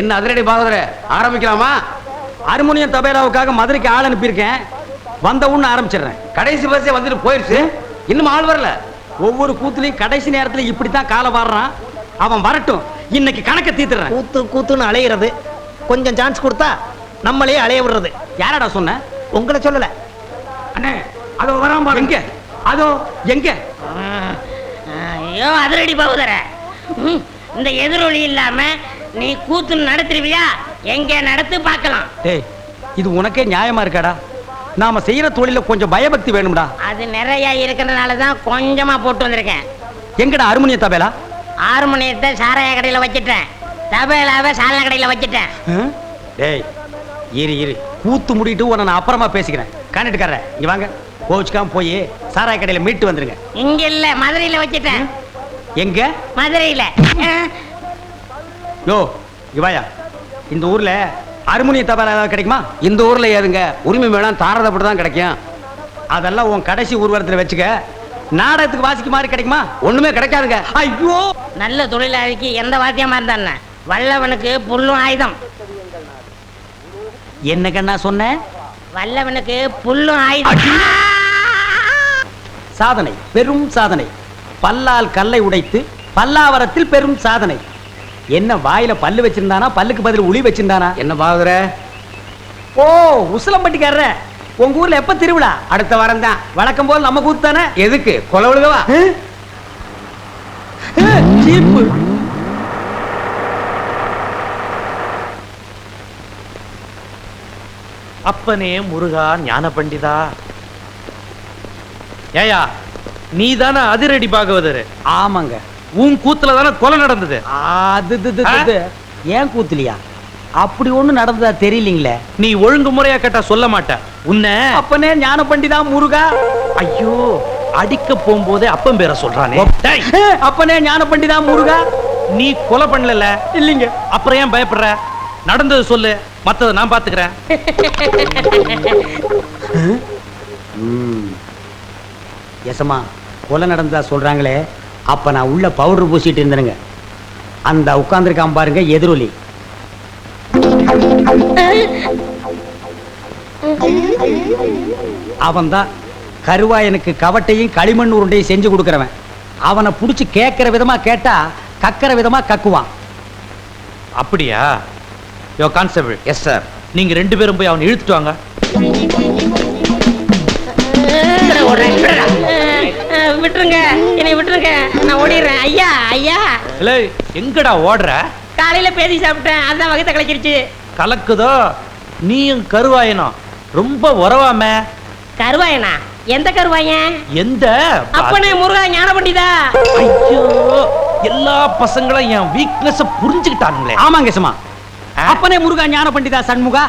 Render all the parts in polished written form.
என்ன அதிரடி பாகவதர ஆரம்பிக்கலாமா? ஹார்மோனியம் தபேலாவுக்காக மதுரைக்கு ஆள் அனுப்பியிருக்கேன். வந்த உடனே ஆரம்பிச்சிடுறேன். கடைசி பஸ்ஸே வந்துட்டு போயிருச்சு, இன்னும் ஆள் வரல. ஒவ்வொரு கூத்துலையும் கடைசி நேரத்துல இப்படித்தான் காலை வாடுறான். அவன் வரட்டும், இன்னைக்கு கணக்க தீத்துறேன். கூத்து கூத்துன்னு அலையிறது, கொஞ்சம் சான்ஸ் கொடுத்தா நம்மளே அலைய விடுறது. யாரடா சொன்ன? உங்களை சொல்லல அண்ணே. அதோ வராம பாரு. எங்க? அதோ எங்க? ஐயோ அதிரடி பகுதர, இந்த எதிரொலி இல்லாம நீ கூத்து நடத்துருவியா? எங்க நடத்து பார்க்கலாம். டேய், இது உனக்கே நியாயமா இருக்காடா? நாம செய்யற தொழில கொஞ்சம் பயபக்தி வேணும்டா. அது நிறைய இருக்கிறதுனால தான் கொஞ்சமா போட்டு வந்திருக்கேன். எங்கடா ஹார்மோனிய தபேலா? ஹார்மோனியத்தை சாராய கடையில வச்சிட்டேன், தபேலாவை சாலன கடையில வச்சிட்டேன். டேய் இரு இரு, கூத்து முடிட்டு உன்னை நான் அப்புறமா பேசிக்கிறேன். காணிட்டுக்கார இங்க வாங்க. கோச்சுக்காம போய் சாராய கடையில மீட்டு வந்துருங்க. இங்க இல்ல, மதுரையில வச்சிட்டேன். எங்க? மதுரையில. யோ இவாயா, இந்த ஊர்ல ஹார்மோனிய தபேலா ஏதாவது கிடைக்குமா? இந்த ஊர்ல ஏதுங்க உரிமை வேணாம், தாரதப்பட்டு தான் கிடைக்கும். அதெல்லாம் உன் கடைசி ஊர்வலத்துல வச்சுக்க. நாடகத்துக்கு வாசிக்கு மாதிரி கிடைக்குமா? ஒண்ணுமே கிடைக்காதுங்க. ஐயோ, நல்ல தொழிலாளிக்கு எந்த வாத்தியமா இருந்தானே, வல்லவனுக்கு புல்லும் ஆயுதம். என்ன கண்ணா சொன்ன? வல்லவனுக்கு புல்லும் ஆயுதம். சாதனை, பெரும் சாதனை. பல்லால் கல்லை உடைத்து பல்லாவரத்தில் பெரும் சாதனை. என்ன வாயில பல்லு வச்சிருந்தானா, பல்லுக்கு பதில் உளி வச்சிருந்தானா? என்ன பாகவதர? ஓ, உசிலம்பட்டிக்காரர, உங்க ஊர்ல எப்ப திருவிழா? அடுத்த வாரம் தான். வழக்கம் போல் நம்ம கூத்து தானே. எதுக்கு கொலை விழுகவா? சீப்பு. அப்பனே முருகா ஞான பண்டிதா. ஏயா, நீ தானே அதிரடி பாகவதரு? ஆமாங்க. உன் கூத்துல தானே கொலை நடந்தது. அது ஏன் கூத்துலியா? அப்படி ஒண்ணு நடந்ததா தெரியலீங்களே. நீ ஒழுங்கு முறையா கேட்டா சொல்ல மாட்ட. உன்னை அப்பனே ஞான பண்டிதா முருகா. ஐயோ, அடிக்க போகும்போதே அப்பன் பேரை சொல்றானே. டேய், அப்பனே ஞான பண்டிதா முருகா. நீ கொலை பண்ணல இல்லீங்க. அப்புறம் ஏன் பயப்படுற? நடந்தது சொல்லு, மத்தத நான் பாத்துக்கிறேன். எசமா, கொலை நடந்ததா சொல்றாங்களே, அப்ப நான் உள்ள பவுடர் பூசிட்டு இருந்தேனுங்க. அந்த உட்கார்ந்துருக்கான் பாருங்க எதிரொலி. அவன்தான் கருவாயனுக்கு கவட்டையும் களிமண் உருண்டையும் செஞ்சு கொடுக்கறவன். அவனை புடிச்சு கேட்கிற விதமா கேட்டா கக்கிற விதமா கக்குவான். அப்படியா? யோ கான்ஸ்டபிள். Yes sir. நீங்க ரெண்டு பேரும் போய் அவனை இழுத்துட்டு வாங்க. விட்டுருங்க, என்னை விட்டுருங்க, நான் ஓடிடுறேன். ஐயா ஐயா. இல்லை, எங்கடா ஓடுற? காலையில பேதி சாப்பிட்டேன், அதான் வகத்தை கலக்கிருச்சு. கலக்குதோ? நீயும் கருவாயனும் ரொம்ப உறவாம. கருவாயனா? எந்த கருவாயன்? எந்த? அப்பனே முருகா ஞான பண்டிதா. ஐயோ, எல்லா பசங்களும் என் வீக்னஸ் புரிஞ்சுக்கிட்டாங்களே. ஆமாங்க எசமா. அப்பனே முருகா ஞான பண்டிதா சண்முகா.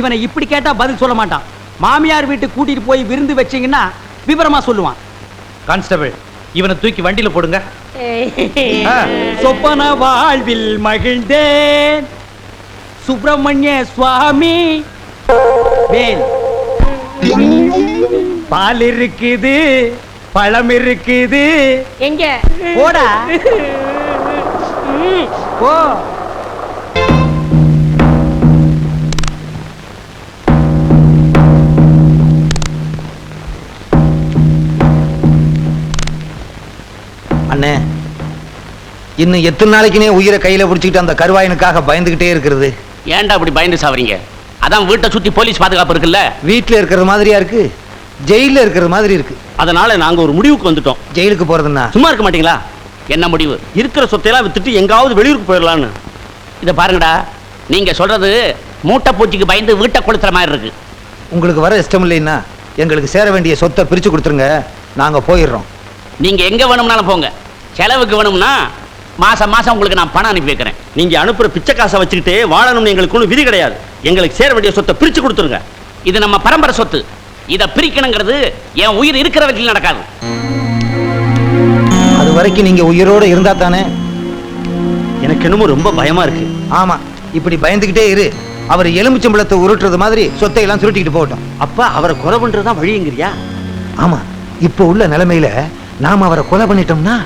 இவனை இப்படி கேட்டா பதில் சொல்ல மாட்டான். மாமியார் வீட்டுக்கு கூட்டிட்டு போய் விருந்து வச்சீங்கன்னா விவரமா சொல்லுவான். கான்ஸ்டபிள், இவனை தூக்கி வண்டியில போடுங்க. சொப்பன வாழ்வில் மகிழ்ந்தேன் சுப்பிரமணிய சுவாமி. வேல், பால் இருக்குது, பழம் இருக்குது. எங்க? போடா போ. அண்ணே, இன்னும் எத்தனை நாளைக்குனே உயிரை கையில பிடிச்சிக்கிட்டு அந்த கருவாயனுக்காக பயந்துகிட்டே இருக்கிறது? ஏன்டா அப்படி பயந்து சாவறீங்க? அதான் வீட்டை சுத்தி போலீஸ் பாதுகாப்பு இருக்குல்ல. வீட்டுல இருக்கிறது மாதிரியா இருக்கு, ஜெயில இருக்கிறது மாதிரி இருக்கு. அதனால நாங்க ஒரு முடிவுக்கு வந்துட்டோம். ஜெயிலுக்கு போறதுன்னா சும்மா இருக்க மாட்டீங்களா? என்ன முடிவு? இருக்கிற சொத்தையெல்லாம் வித்துட்டு எங்காவது வெளியூருக்கு போயிடலான்னு. இதை பாருங்கடா, நீங்க சொல்றது மூட்டை பூச்சிக்கு பயந்து வீட்டை கொளுத்துற மாதிரி இருக்கு. உங்களுக்கு வர இஷ்டம் இல்லைன்னா எங்களுக்கு சேர வேண்டிய சொத்தை பிரிச்சு கொடுத்துருங்க, நாங்க போயிடுறோம். நீங்க எங்க வேணும்னாலும் போங்க. செலவுக்கு வேணும்னா மாசம் மாசம் உங்களுக்கு நான் பணம் அனுப்பி வைக்கிறேன். நீங்க அனுப்புற பிச்சை காசை வச்சுக்கிட்டு வாழணும்னு எங்களுக்கு ஒன்றும் விதி கிடையாது. எங்களுக்கு சேர வேண்டிய சொத்தை பிரிச்சு கொடுத்துருங்க. இது நம்ம பரம்பரை சொத்து. இதை பிரிக்கணுங்கிறது என் உயிர் இருக்கிற வரைக்கும் நடக்காது. அது வரைக்கும் நீங்க உயிரோட இருந்தா தானே? எனக்கு என்னமோ ரொம்ப பயமா இருக்கு. ஆமா, இப்படி பயந்துகிட்டே இரு. அவர் எலுமிச்சம்பழத்தை உருட்டுறது மாதிரி சொத்தை எல்லாம் சுருட்டிக்கிட்டு போகட்டும். அப்ப அவரை கொலை பண்றதுதான் வழிங்கிறியா? ஆமா, இப்ப உள்ள நிலைமையில நாம அவரை கொலை பண்ணிட்டோம்னா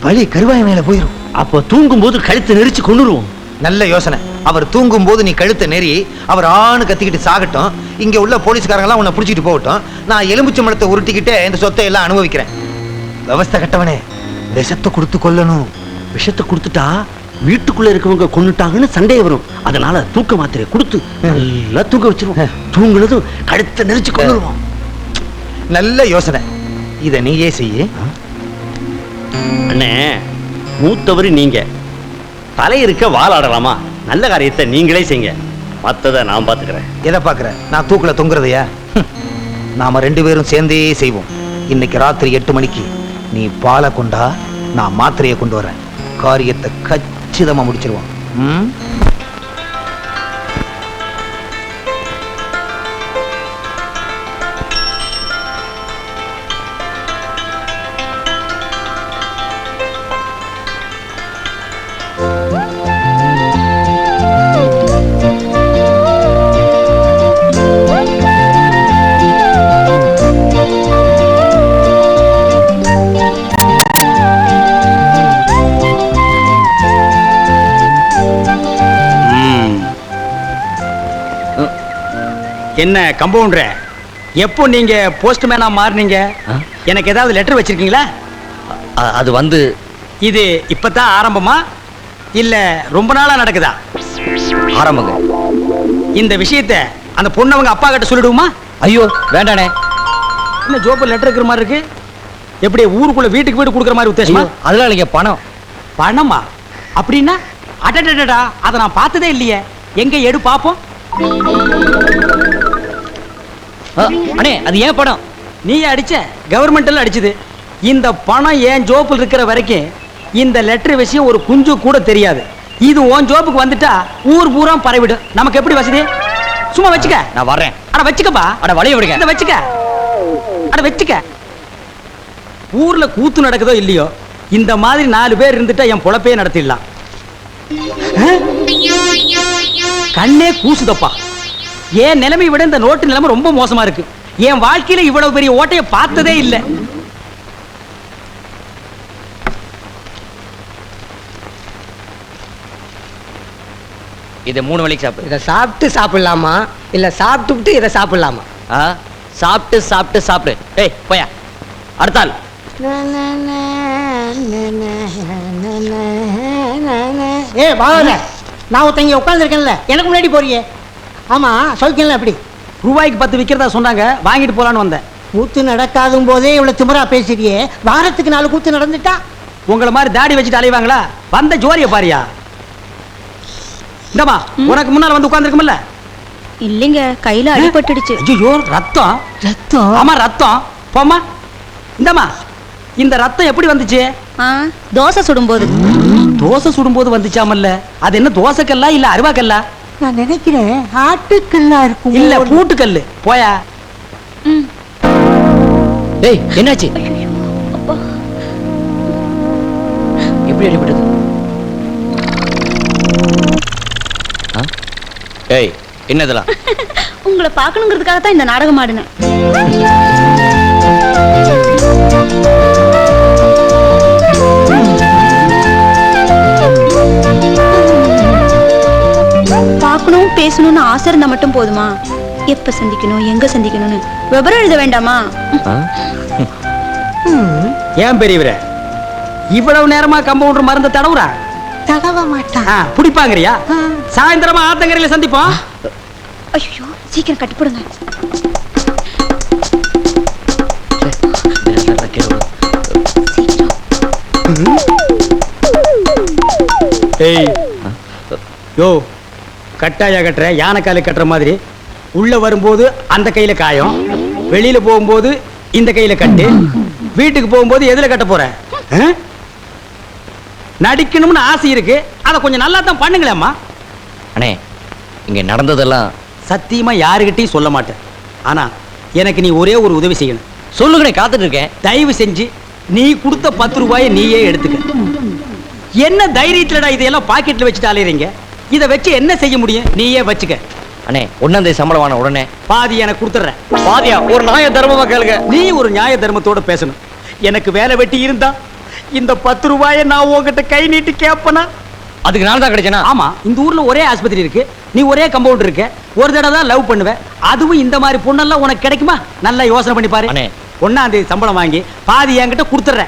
பழி கருவாய மேல போயிடும். அப்ப தூங்கும் போது கழுத்தை நெரிச்சு கொண்டுருவோம். நல்ல யோசனை. அவர் தூங்கும் போது நீ கழுத்தை நெறி அவர் ஆணு கத்திக்கிட்டு சாகட்டும். இங்க உள்ள போலீஸ்காரங்க எல்லாம் உன்னை பிடிச்சிட்டு போகட்டும். நான் எலும்புச்சை மரத்தை உருட்டிக்கிட்டே இந்த சொத்தை எல்லாம் அனுபவிக்கிறேன். விவஸ்தை கட்டவனே, விஷத்தை கொடுத்து கொல்லணும். விஷத்தை கொடுத்துட்டா வீட்டுக்குள்ள இருக்கவங்க கொன்னுட்டாங்கன்னு சண்டை வரும். அதனால தூக்க மாத்திரை கொடுத்து நல்லா தூக்க வச்சிருவோம். தூங்குனதும் கழுத்தை நெரிச்சு கொள்ளுவோம். நல்ல யோசனை, இத நீயே செய்ய. அண்ணே, மூத்தவர் நீங்க, தலை இருக்க வாழாடலாமா? நல்ல காரியத்தை நீங்களே செய்யுங்க, மத்தத நான் பாத்துக்கிறேன். எதை பாக்குற? நான் தூக்குல தொங்குறதையா? நாம 2 பேரும் சேர்ந்தே செய்வோம். இன்னைக்கு ராத்திரி 8 மணிக்கு நீ பாலை கொண்டா, நான் மாத்திரையை கொண்டு வரேன். காரியத்தை கச்சிதமா முடிச்சிருவோம். என்ன கம்பவுண்டர், எப்போ நீங்க போஸ்ட்மேனா மாறுனீங்க? எனக்கு ஏதாவது லெட்டர் வச்சிருக்கீங்களா? அது வந்து இது இப்பதான் ஆரம்பமா இல்ல ரொம்ப நாளா நடக்குதா? ஆரம்பங்க. இந்த விஷயத்தை அந்த பொண்ணவங்க அப்பா கிட்ட சொல்லிடுவோமா? ஐயோ வேண்டானே. என்ன ஜோப்பு லெட்டர் இருக்கிற மாதிரி இருக்கு? எப்படி ஊருக்குள்ள வீட்டுக்கு வீடு கொடுக்குற மாதிரி உத்தேசமா? அதெல்லாம் இல்லைங்க, பணம். பணமா? அப்படின்னா அடடடடா, அதை நான் பார்த்ததே இல்லையே. எங்க எடு பாப்போம். அண்ணே, அது ஏன் பணம்? நீ அடிச்ச? கவர்மெண்ட்ல அடிச்சது. இந்த பணம் ஏன் ஜோப்பில் இருக்கிற வரைக்கும் இந்த லெட்டர் விஷயம் ஒரு குஞ்சு கூட தெரியாது. இது உன் ஜோப்புக்கு வந்துட்டா ஊர் பூரா பரவிடும். நமக்கு எப்படி வசதி? சும்மா வச்சுக்க. நான் வர்றேன். அட வச்சுக்கப்பா. அட வளைய விடுங்க. இத வச்சுக்க. அட வச்சுக்க. ஊர்ல கூத்து நடக்குதோ இல்லையோ, இந்த மாதிரி 4 பேர் இருந்துட்டா என் பொழப்பே நடத்திடலாம். கண்ணே கூசுதப்பா. என் நிலைமை விட இந்த நோட்டு நிலைமை ரொம்ப மோசமா இருக்கு. என் வாழ்க்கையில இவ்வளவு பெரிய ஓட்டையை பார்த்ததே இல்லை. இதை 3 வேளைக்கு சாப்பிடு. இதை சாப்பிட்டு சாப்பிடலாமா இல்ல சாப்பிட்டுட்டு இதை சாப்பிடலாமா? சாப்பிட்டு சாப்பிட்டு சாப்பிடு. ஏய் போயா, அடுத்தாள். ஏ பாவல, நான் ஒருத்தங்க உட்காந்துருக்கேன்ல, எனக்கு முன்னாடி போறியே. ஆமா, சொல்லிக்கல. அப்படி ரூபாய்க்கு 10 விற்கிறதா சொன்னாங்க, வாங்கிட்டு போலான்னு வந்தேன். கூத்து நடக்காதும் போதே இவ்வளவு திமிரா பேசுறியே. வாரத்துக்கு 4 கூத்து நடந்துட்டா உங்களை மாதிரி தாடி வச்சுட்டு அலைவாங்களா? வந்த ஜோரிய பாரியா. இந்தமா, உனக்கு முன்னால வந்து உட்கார்ந்துருக்கும்ல? இல்லைங்க, கையில அடிபட்டுடுச்சு. ஐயோ, ரத்தம். ரத்தம்? ஆமா, ரத்தம். போமா. இந்தமா, இந்த ரத்தம் எப்படி வந்துச்சு? தோசை சுடும்போது. தோசை சுடும்போது வந்துச்சாமல்ல? அது என்ன தோசைக்கல்லா இல்ல அருவாக்கல்லா? நான் நினைக்கிறேன் ஆட்டுக்கல்லா இருக்கும். இல்ல பூட்டுக்கல்லு. போயா. ஏய், என்னாச்சு? எப்படி அடிபட்டது? ஏய், என்னதெல்லாம்? உங்களை பார்க்கணுங்கிறதுக்காக தான் இந்த நாடகம் ஆடினேன். பார்க்கணும் பேசணும்னு ஆசை இருந்தா மட்டும் போதுமா? எப்ப சந்திக்கணும், எங்க சந்திக்கணும்னு விவரம் எழுத வேண்டாமா? ஏன் பெரியவரே இவ்வளவு நேரமா கம்பவுண்டர் மருந்து தடவுறா? தடவ மாட்டான். புடிப்பாங்கறியா? சாயந்தரமா ஆத்தங்கரையில சந்திப்போம். ஐயோ, சீக்கிரம் கட்டிப்படுங்க. ஏய் யோ, கட்டாயா கட்டுற, யானைக்காலு கட்டுற மாதிரி. உள்ள வரும்போது அந்த கையில காயம், வெளியில போகும்போது இந்த கையில கட்டு, வீட்டுக்கு போகும்போது எதுல கட்ட போற? நடிக்கணும்னு ஆசை இருக்கு, அதை கொஞ்சம் நல்லா தான் பண்ணுங்களேம்மா. அண்ணே, இங்க நடந்ததெல்லாம் சத்தியமா யாருகிட்டையும் சொல்ல மாட்டேன். ஆனா எனக்கு நீ ஒரே ஒரு உதவி செய்யணும். சொல்லுங்கண்ணே, காத்துட்டு இருக்கேன். தயவு செஞ்சு நீ கொடுத்த 10 ரூபாயை நீயே எடுத்துக்க. என்ன தைரியத்துலடா இதையெல்லாம் பாக்கெட்ல வச்சுட்டு அலையறீங்க? இதை வச்சு என்ன செய்ய முடியும்? நீயே வச்சுக்க. அண்ணே, 1ஆம் தேதி சம்பளம் வாங்க உடனே பாதி எனக்கு கொடுத்துறேன். பாதியா? ஒரு நியாய தர்மமா கேளுங்க. நீ ஒரு நியாய தர்மத்தோட பேசணும். எனக்கு வேலை வெட்டி இருந்தா இந்த 10 ரூபாயை நான் உங்ககிட்ட கை நீட்டி கேட்பனா? அதுக்கு நான் தான் கிடைச்சேனா? ஆமா, இந்த ஊர்ல ஒரே ஆஸ்பத்திரி இருக்கு, நீ ஒரே கம்பவுண்ட் இருக்க, ஒரு தடவை தான் லவ் பண்ணுவ, அதுவும் இந்த மாதிரி பொண்ணெல்லாம் உனக்கு கிடைக்குமா? நல்லா யோசனை பண்ணி பாரு. அண்ணே. 1ஆம் தேதி சம்பளம் வாங்கி பாதி என்கிட்ட கொடுத்துற.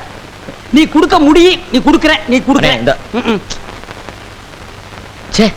நீ கொடுக்க முடியும், நீ கொடுக்குற, நீ கொடுக்குற. அண்ணே, இந்த- ம்ம். ச்சே